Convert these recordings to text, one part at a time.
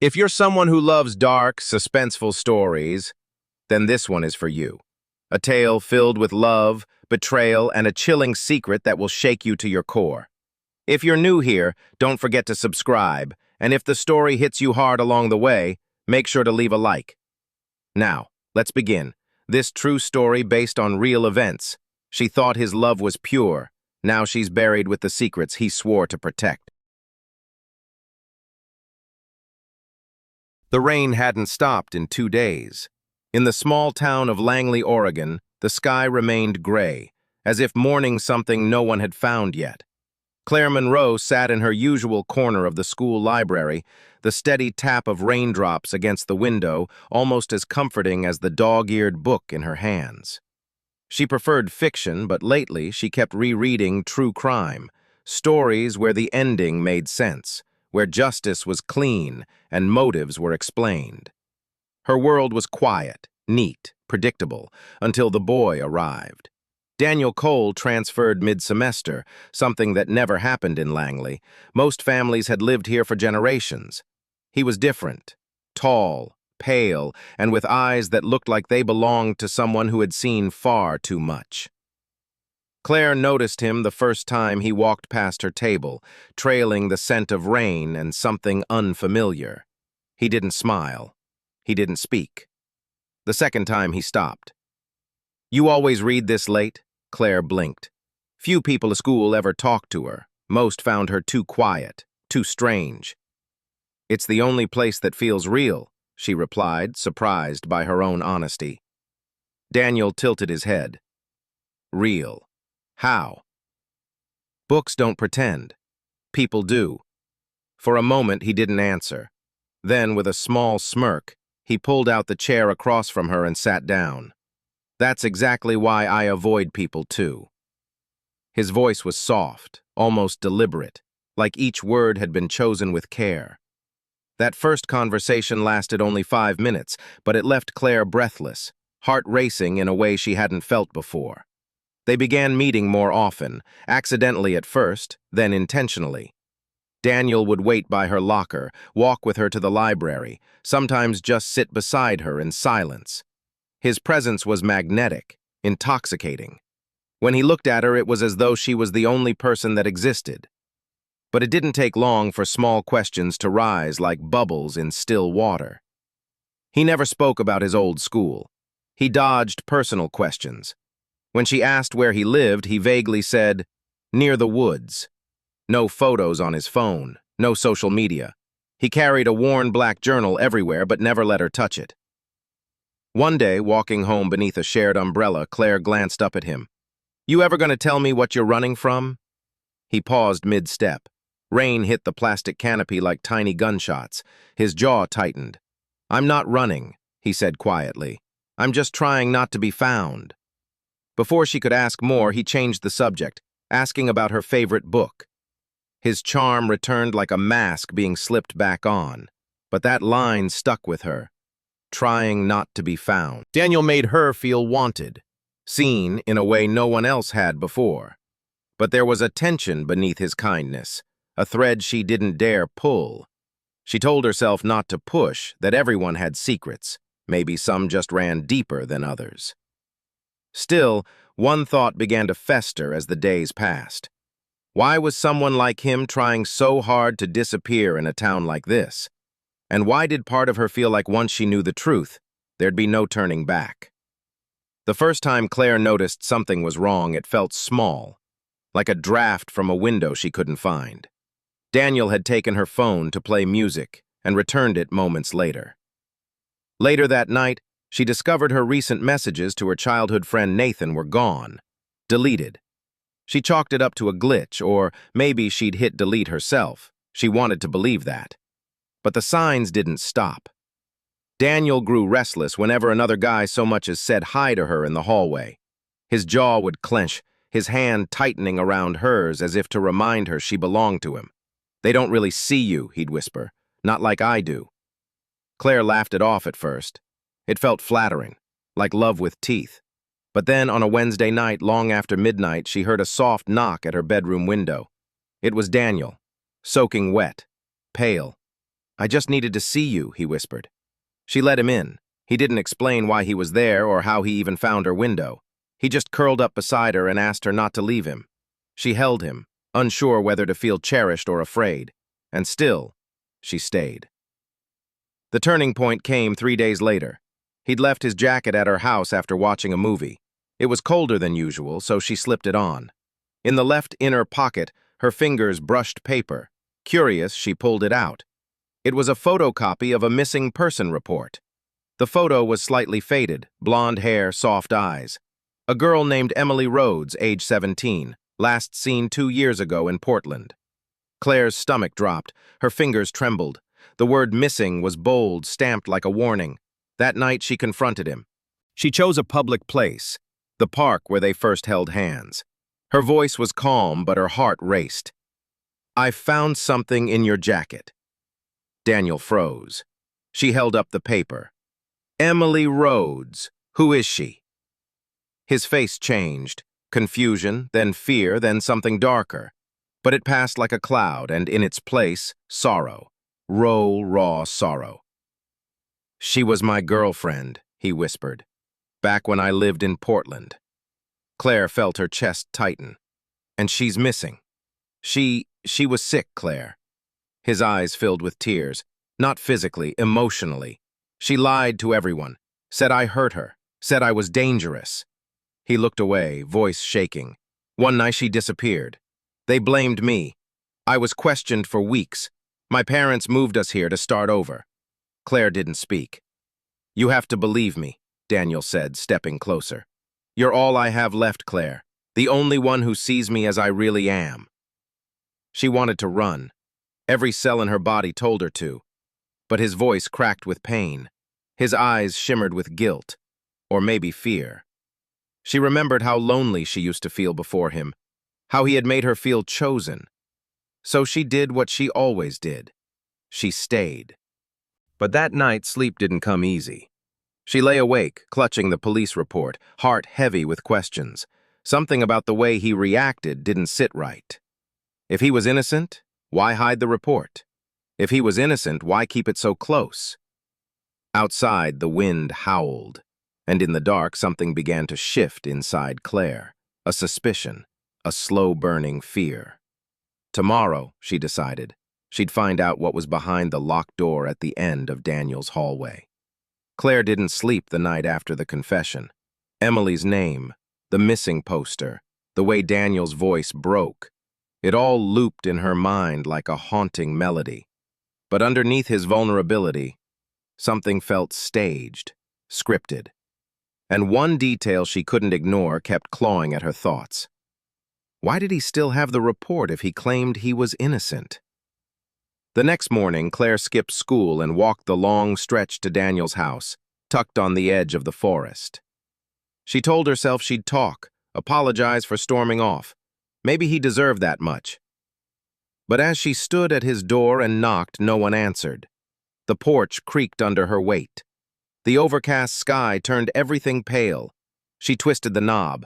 If you're someone who loves dark, suspenseful stories, then this one is for you. A tale filled with love, betrayal, and a chilling secret that will shake you to your core. If you're new here, don't forget to subscribe, and if the story hits you hard along the way, make sure to leave a like. Now, let's begin. This true story based on real events. She thought his love was pure. Now she's buried with the secrets he swore to protect. The rain hadn't stopped in 2 days. In the small town of Langley, Oregon, the sky remained gray, as if mourning something no one had found yet. Claire Monroe sat in her usual corner of the school library, the steady tap of raindrops against the window almost as comforting as the dog-eared book in her hands. She preferred fiction, but lately she kept rereading true crime, stories where the ending made sense, where justice was clean and motives were explained. Her world was quiet, neat, predictable, until the boy arrived. Daniel Cole transferred mid-semester, something that never happened in Langley. Most families had lived here for generations. He was different, tall, pale, and with eyes that looked like they belonged to someone who had seen far too much. Claire noticed him the first time he walked past her table, trailing the scent of rain and something unfamiliar. He didn't smile. He didn't speak. The second time he stopped. "You always read this late?" Claire blinked. Few people at school ever talked to her. Most found her too quiet, too strange. "It's the only place that feels real," she replied, surprised by her own honesty. Daniel tilted his head. "Real? How?" "Books don't pretend. People do." For a moment he didn't answer. Then, with a small smirk, he pulled out the chair across from her and sat down. "That's exactly why I avoid people too." His voice was soft, almost deliberate, like each word had been chosen with care. That first conversation lasted only 5 minutes, but it left Claire breathless, heart racing in a way she hadn't felt before. They began meeting more often, accidentally at first, then intentionally. Daniel would wait by her locker, walk with her to the library, sometimes just sit beside her in silence. His presence was magnetic, intoxicating. When he looked at her, it was as though she was the only person that existed. But it didn't take long for small questions to rise like bubbles in still water. He never spoke about his old school. He dodged personal questions. When she asked where he lived, he vaguely said, "Near the woods." No photos on his phone, no social media. He carried a worn black journal everywhere but never let her touch it. One day, walking home beneath a shared umbrella, Claire glanced up at him. "You ever gonna tell me what you're running from?" He paused mid-step. Rain hit the plastic canopy like tiny gunshots. His jaw tightened. "I'm not running," he said quietly. "I'm just trying not to be found." Before she could ask more, he changed the subject, asking about her favorite book. His charm returned like a mask being slipped back on, but that line stuck with her. Trying not to be found. Daniel made her feel wanted, seen in a way no one else had before. But there was a tension beneath his kindness, a thread she didn't dare pull. She told herself not to push, that everyone had secrets. Maybe some just ran deeper than others. Still, one thought began to fester as the days passed. Why was someone like him trying so hard to disappear in a town like this? And why did part of her feel like once she knew the truth, there'd be no turning back? The first time Claire noticed something was wrong, it felt small, like a draft from a window she couldn't find. Daniel had taken her phone to play music and returned it moments later. Later that night, she discovered her recent messages to her childhood friend Nathan were gone, deleted. She chalked it up to a glitch, or maybe she'd hit delete herself. She wanted to believe that. But the signs didn't stop. Daniel grew restless whenever another guy so much as said hi to her in the hallway. His jaw would clench, his hand tightening around hers as if to remind her she belonged to him. "They don't really see you," he'd whisper. "Not like I do." Claire laughed it off at first. It felt flattering, like love with teeth. But then on a Wednesday night, long after midnight, she heard a soft knock at her bedroom window. It was Daniel, soaking wet, pale. "I just needed to see you," he whispered. She let him in. He didn't explain why he was there or how he even found her window. He just curled up beside her and asked her not to leave him. She held him, unsure whether to feel cherished or afraid. And still, she stayed. The turning point came 3 days later. He'd left his jacket at her house after watching a movie. It was colder than usual, so she slipped it on. In the left inner pocket, her fingers brushed paper. Curious, she pulled it out. It was a photocopy of a missing person report. The photo was slightly faded, blonde hair, soft eyes. A girl named Emily Rhodes, age 17, last seen 2 years ago in Portland. Claire's stomach dropped. Her fingers trembled. The word missing was bold, stamped like a warning. That night she confronted him. She chose a public place, the park where they first held hands. Her voice was calm, but her heart raced. "I found something in your jacket." Daniel froze. She held up the paper. "Emily Rhodes. Who is she?" His face changed. Confusion, then fear, then something darker. But it passed like a cloud, and in its place, sorrow. Raw sorrow. "She was my girlfriend," he whispered, "back when I lived in Portland." Claire felt her chest tighten. "And she's missing." She was sick, Claire." His eyes filled with tears. "Not physically, emotionally. She lied to everyone, said I hurt her, said I was dangerous." He looked away, voice shaking. "One night she disappeared. They blamed me. I was questioned for weeks. My parents moved us here to start over." Claire didn't speak. "You have to believe me," Daniel said, stepping closer. "You're all I have left, Claire. The only one who sees me as I really am." She wanted to run. Every cell in her body told her to. But his voice cracked with pain. His eyes shimmered with guilt, or maybe fear. She remembered how lonely she used to feel before him, how he had made her feel chosen. So she did what she always did. She stayed. But that night, sleep didn't come easy. She lay awake, clutching the police report, heart heavy with questions. Something about the way he reacted didn't sit right. If he was innocent, why hide the report? If he was innocent, why keep it so close? Outside, the wind howled, and in the dark, something began to shift inside Claire. A suspicion, a slow-burning fear. Tomorrow, she decided, she'd find out what was behind the locked door at the end of Daniel's hallway. Claire didn't sleep the night after the confession. Emily's name, the missing poster, the way Daniel's voice broke, it all looped in her mind like a haunting melody. But underneath his vulnerability, something felt staged, scripted. And one detail she couldn't ignore kept clawing at her thoughts. Why did he still have the report if he claimed he was innocent? The next morning, Claire skipped school and walked the long stretch to Daniel's house, tucked on the edge of the forest. She told herself she'd talk, apologize for storming off. Maybe he deserved that much. But as she stood at his door and knocked, no one answered. The porch creaked under her weight. The overcast sky turned everything pale. She twisted the knob.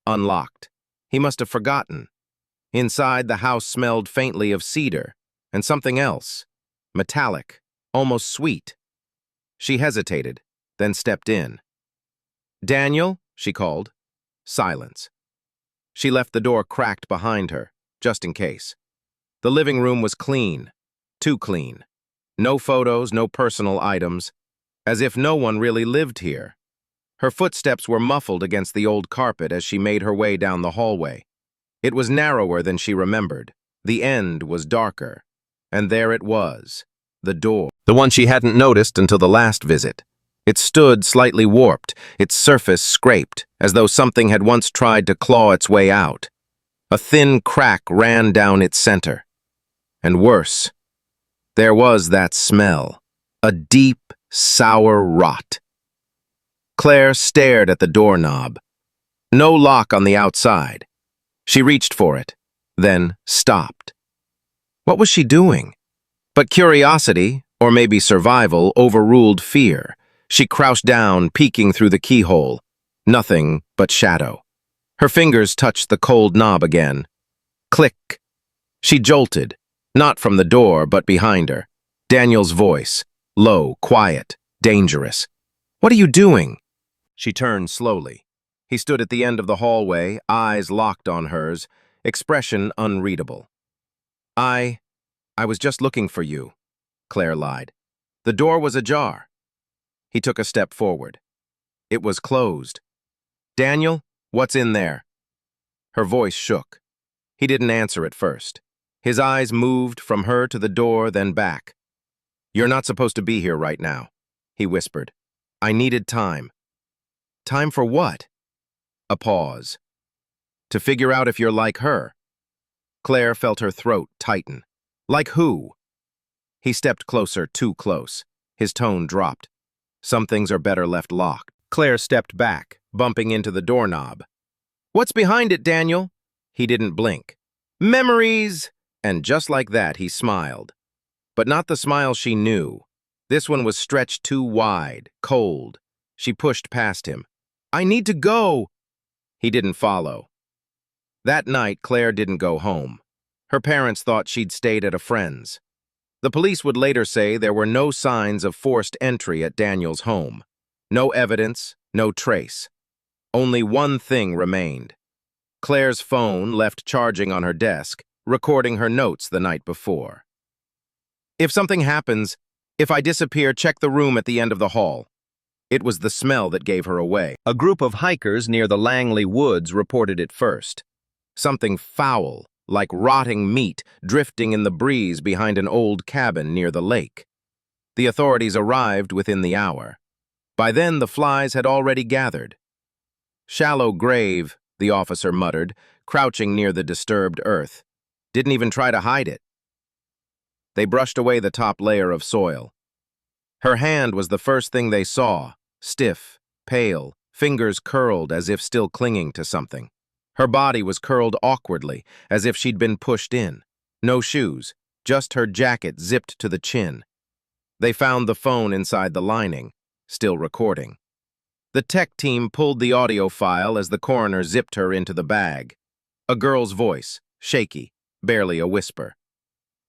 Unlocked. He must have forgotten. Inside, the house smelled faintly of cedar, and something else. Metallic, almost sweet. She hesitated, then stepped in. "Daniel?" she called. Silence. She left the door cracked behind her, just in case. The living room was clean. Too clean. No photos, no personal items. As if no one really lived here. Her footsteps were muffled against the old carpet as she made her way down the hallway. It was narrower than she remembered. The end was darker. And there it was. The door. The one she hadn't noticed until the last visit. It stood slightly warped, its surface scraped, as though something had once tried to claw its way out. A thin crack ran down its center. And worse, there was that smell. A deep, sour rot. Claire stared at the doorknob. No lock on the outside. She reached for it, then stopped. What was she doing? But curiosity, or maybe survival, overruled fear. She crouched down, peeking through the keyhole. Nothing but shadow. Her fingers touched the cold knob again. Click. She jolted, not from the door, but behind her. Daniel's voice, low, quiet, dangerous. "What are you doing?" She turned slowly. He stood at the end of the hallway, eyes locked on hers, expression unreadable. I was just looking for you," Claire lied. "The door was ajar." He took a step forward. It was closed. "Daniel, what's in there?" Her voice shook. He didn't answer at first. His eyes moved from her to the door, then back. "You're not supposed to be here right now," he whispered. "I needed time." "Time for what?" A pause. "To figure out if you're like her." Claire felt her throat tighten. "Like who?" He stepped closer, too close. His tone dropped. "Some things are better left locked." Claire stepped back, bumping into the doorknob. "What's behind it, Daniel?" He didn't blink. "Memories!" And just like that, he smiled. But not the smile she knew. This one was stretched too wide, cold. She pushed past him. "I need to go!" He didn't follow. That night, Claire didn't go home. Her parents thought she'd stayed at a friend's. The police would later say there were no signs of forced entry at Daniel's home. No evidence, no trace. Only one thing remained. Claire's phone left charging on her desk, recording her notes the night before. "If something happens, if I disappear, check the room at the end of the hall." It was the smell that gave her away. A group of hikers near the Langley Woods reported it first. Something foul, like rotting meat, drifting in the breeze behind an old cabin near the lake. The authorities arrived within the hour. By then, the flies had already gathered. "Shallow grave," the officer muttered, crouching near the disturbed earth. "Didn't even try to hide it." They brushed away the top layer of soil. Her hand was the first thing they saw, stiff, pale, fingers curled as if still clinging to something. Her body was curled awkwardly, as if she'd been pushed in. No shoes, just her jacket zipped to the chin. They found the phone inside the lining, still recording. The tech team pulled the audio file as the coroner zipped her into the bag. A girl's voice, shaky, barely a whisper.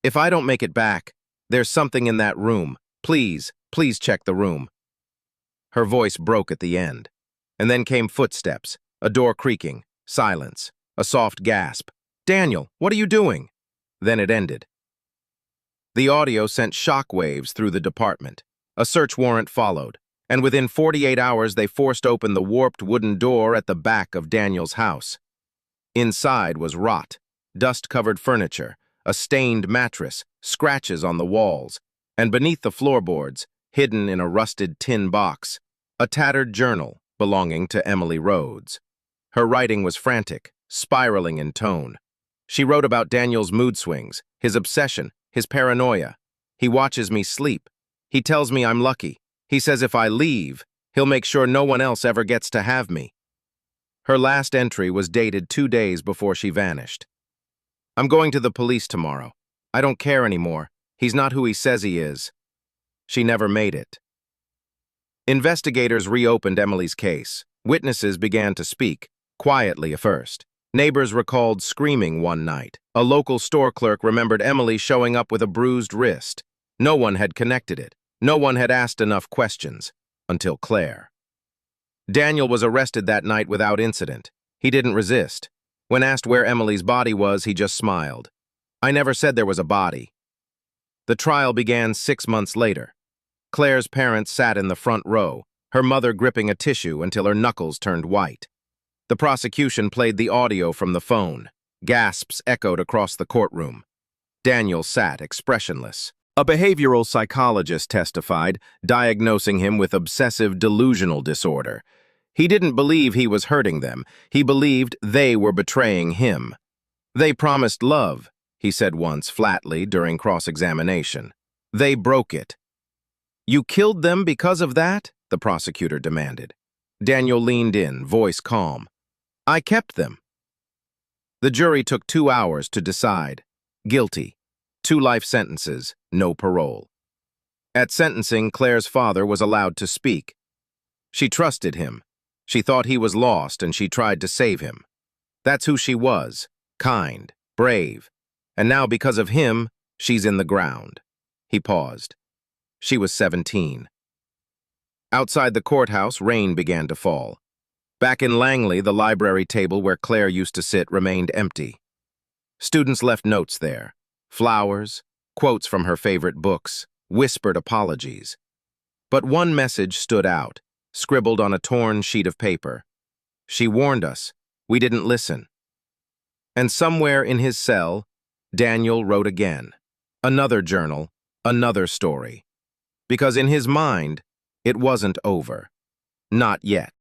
"If I don't make it back, there's something in that room. Please, please check the room." Her voice broke at the end. And then came footsteps, a door creaking, silence, a soft gasp. "Daniel, what are you doing?" Then it ended. The audio sent shockwaves through the department. A search warrant followed, and within 48 hours they forced open the warped wooden door at the back of Daniel's house. Inside was rot, dust-covered furniture, a stained mattress, scratches on the walls, and beneath the floorboards, hidden in a rusted tin box, a tattered journal belonging to Emily Rhodes. Her writing was frantic, spiraling in tone. She wrote about Daniel's mood swings, his obsession, his paranoia. "He watches me sleep. He tells me I'm lucky. He says if I leave, he'll make sure no one else ever gets to have me." Her last entry was dated 2 days before she vanished. "I'm going to the police tomorrow. I don't care anymore. He's not who he says he is." She never made it. Investigators reopened Emily's case. Witnesses began to speak, quietly at first. Neighbors recalled screaming one night. A local store clerk remembered Emily showing up with a bruised wrist. No one had connected it. No one had asked enough questions. Until Claire. Daniel was arrested that night without incident. He didn't resist. When asked where Emily's body was, he just smiled. "I never said there was a body." The trial began 6 months later. Claire's parents sat in the front row, her mother gripping a tissue until her knuckles turned white. The prosecution played the audio from the phone. Gasps echoed across the courtroom. Daniel sat expressionless. A behavioral psychologist testified, diagnosing him with obsessive delusional disorder. He didn't believe he was hurting them. He believed they were betraying him. "They promised love," he said once flatly during cross-examination. "They broke it." "You killed them because of that?" the prosecutor demanded. Daniel leaned in, voice calm. "I kept them." The jury took 2 hours to decide. Guilty. 2 life sentences, no parole. At sentencing, Claire's father was allowed to speak. She trusted him. She thought he was lost and she tried to save him. That's who she was, kind, brave. And now because of him, she's in the ground. He paused. She was 17. Outside the courthouse, rain began to fall. Back in Langley, the library table where Claire used to sit remained empty. Students left notes there. Flowers, quotes from her favorite books, whispered apologies. But one message stood out, scribbled on a torn sheet of paper. She warned us. We didn't listen. And somewhere in his cell, Daniel wrote again. Another journal, another story. Because in his mind, it wasn't over. Not yet.